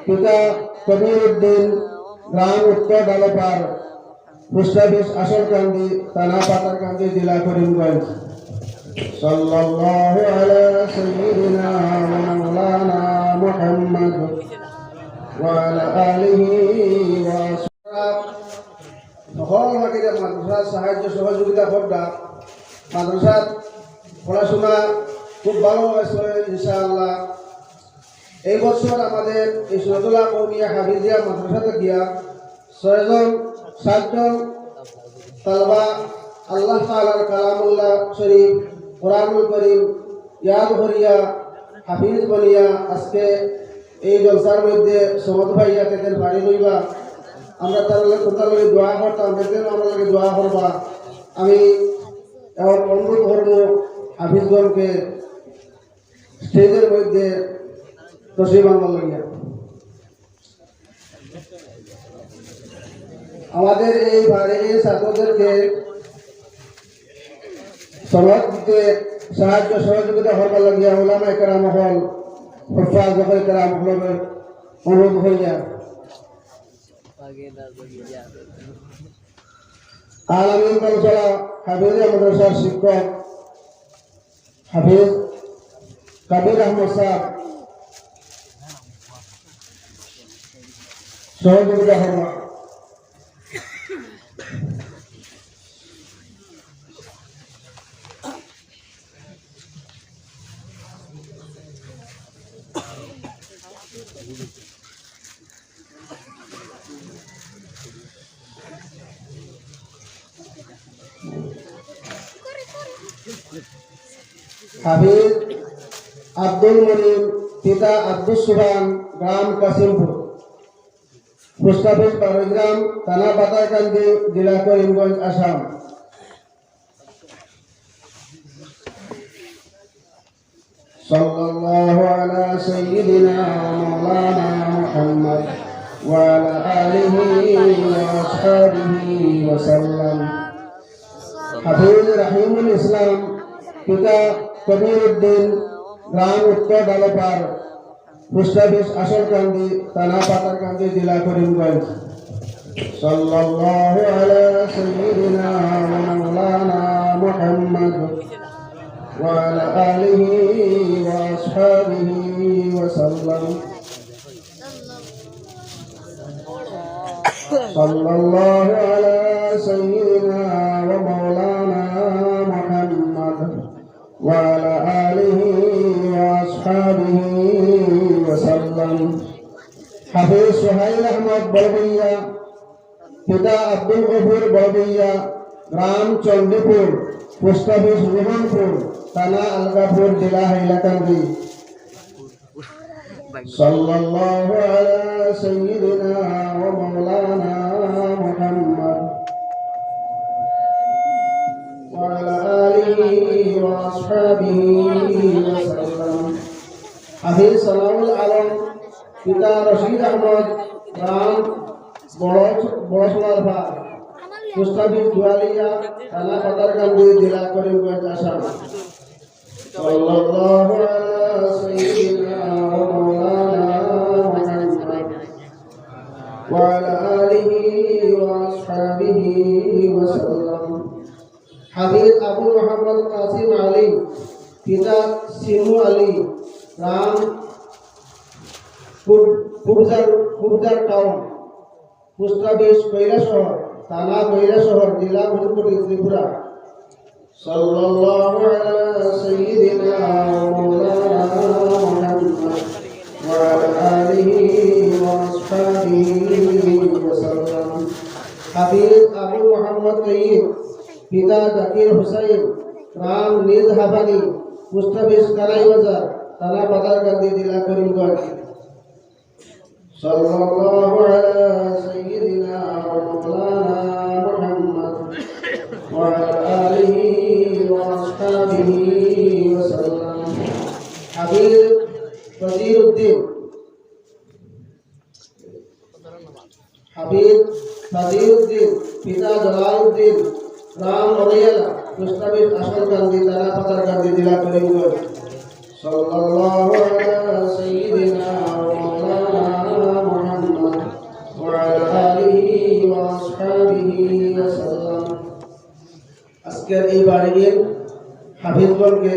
পিতা কবির উদ্দিন, গ্রাম উত্তর ডালপার, post office আসরকান্দি, থানা পাতারকান্দি, জেলা করিমগঞ্জ। সাল্লাল্লাহু আলা সাইয়্যিদিনা ওয়া মাওলানা মুহাম্মদ ওয়া আলা আলিহি ওয়া সকলকে মাদ্রাসা সাহায্য সহযোগিতা করবা। মাদ্রাসার পড়াশোনা খুব ভালো হয়েছে ইনশাআল্লাহ। এই বছর আমাদের এই সৈয়দুল্লাহ কওমিয়া হাফিজিয়া মাদ্রাসাতে গিয়া 7জন তালবা আল্লাহ তাআলার কালামুল্লাহ শরীফ, কোরআনুল করিম ইয়াদ করিয়া হাফিজ বনিয়া আজকে এই জলসার মধ্যে সমত ভাইয়া তাদের বাড়ি লইবা। আমরা তার লগে দোয়া করতাম, দেখেন আমরা লগে দোয়া করবা। আমি এখন অনুরোধ করব হাফিজগণকে স্টেজের মধ্যে তশরিফ আনবার লাগিয়া। আমাদের এই বাড়ির ছাত্রদেরকে সনদ দিতে সাহায্য সহযোগিতা করবার লাগিয়া উলামা কেরাম হল, হুফাজ কেরাম হলের অনুরোধ হইয়া আলামিন কলসলা হাফিজিয়া মাদ্রাসার শিক্ষক হাফিজ কবির আহমদ সাহেব সহযোগিতা করবা। হাফিজ আব্দুল মনির, পিতা আব্দুল সুবহান, গ্রাম কাসিমপুর, পোস্ট অফিস বারোগ্রাম, থানা পাতারকান্দি, জেলা করিমগঞ্জ, আসাম। সাল্লাল্লাহু আলা সাইয়্যিদিনা মাওলানা মুহাম্মদ ওয়া আলা আলিহি ওয়া আসহাবিহি ওয়া সাল্লাম। হাফিজ রাহিমুল ইসলাম, পিতা কবির উদ্দিন, গ্রাম উত্তর ডালপার, পোস্ট অফিস আসরকান্দি, থানা পাতারকান্দি, জেলা করিমগঞ্জ। সাল্লাল্লাহু আলা সাইয়্যিদিনা ওয়া মাওলানা মুহাম্মদ ওয়া আলা আলিহি ওয়া আসহাবিহি ওয়া সাল্লাম। সাল্লাল্লাহু আলা সাইয়্যিদিনা ওয়া মাওলানা মুহাম্মদ ওয়া আলা আলিহি ওয়া আসহাবিহি ওয়া সাল্লাম। হাফিজ সোহাইল আহমদ বড়বইয়া, পিতা আব্দুল গফুর বড়বইয়া, গ্রাম চন্ডীপুর, পোস্ট অফিস রোহনপুর, থানা আলগাপুর, জেলা হাইলাকান্দি। সাল্লাল্লাহু আলা সাইয়্যিদিনা ওয়া মাওলানা মুহাম্মদ ওয়া আলা আলিহি ওয়া আসহাবিহি ওয়া সাল্লাম। হাফিজ সালাউল আলম, পিতা রশিদ আহমদ, গ্রাম বড়সোনারফা, পোস্ট অফিস দুয়ালিয়া, থানা পাতারকান্দি, জেলা করিমগঞ্জ, আসাম। সাল্লাল্লাহু আলা সাইয়্যিদিনা ওয়া মাওলানা মুহাম্মদ ওয়া আলা আলিহি ওয়া আসহাবিহি ওয়া সাল্লাম। হাফিজ আবু মুহাম্মদ কাসিম আলী, পিতা সিনু আলী, গ্রাম কুবজার টাউন, পোস্ট অফিস কৈলাসহর, থানা কৈলাসহর, জেলা ভোজপুর, ত্রিপুরা। সাল্লাল্লাহু আলা সাইয়্যিদিনা ওয়া মাওলানা মুহাম্মদ ওয়া আলা আলিহি ওয়া আসহাবিহি ওয়া সাল্লাম। হাফিজ আবু মুহাম্মদ তৈয়ব, পিতা জাকির হুসাইন, গ্রাম নিজ হাফানি, পোস্ট অফিস কানাইবাজার, থানা পাতারকান্দি, জেলা করিমগঞ্জ। সাল্লাল্লাহু আলা সাইয়্যিদিনা ওয়া মাওলানা মুহাম্মদ ওয়া আলা আলিহি ওয়া আসহাবিহি ওয়া সাল্লাম। হাফিজ ফজিল উদ্দিন, পিতা জালাল উদ্দিন, গ্রাম অরিয়ালা, পোস্ট অফিস আসরকান্দি, থানা পাতারকান্দি, জেলা করিমগঞ্জ। সাল্লাল্লাহু আলা সাইয়্যিদিনা ওয়া মাওলানা وعلى آله وأصحابه وسلم আজকের এই বাড়ির হাফিজগণকে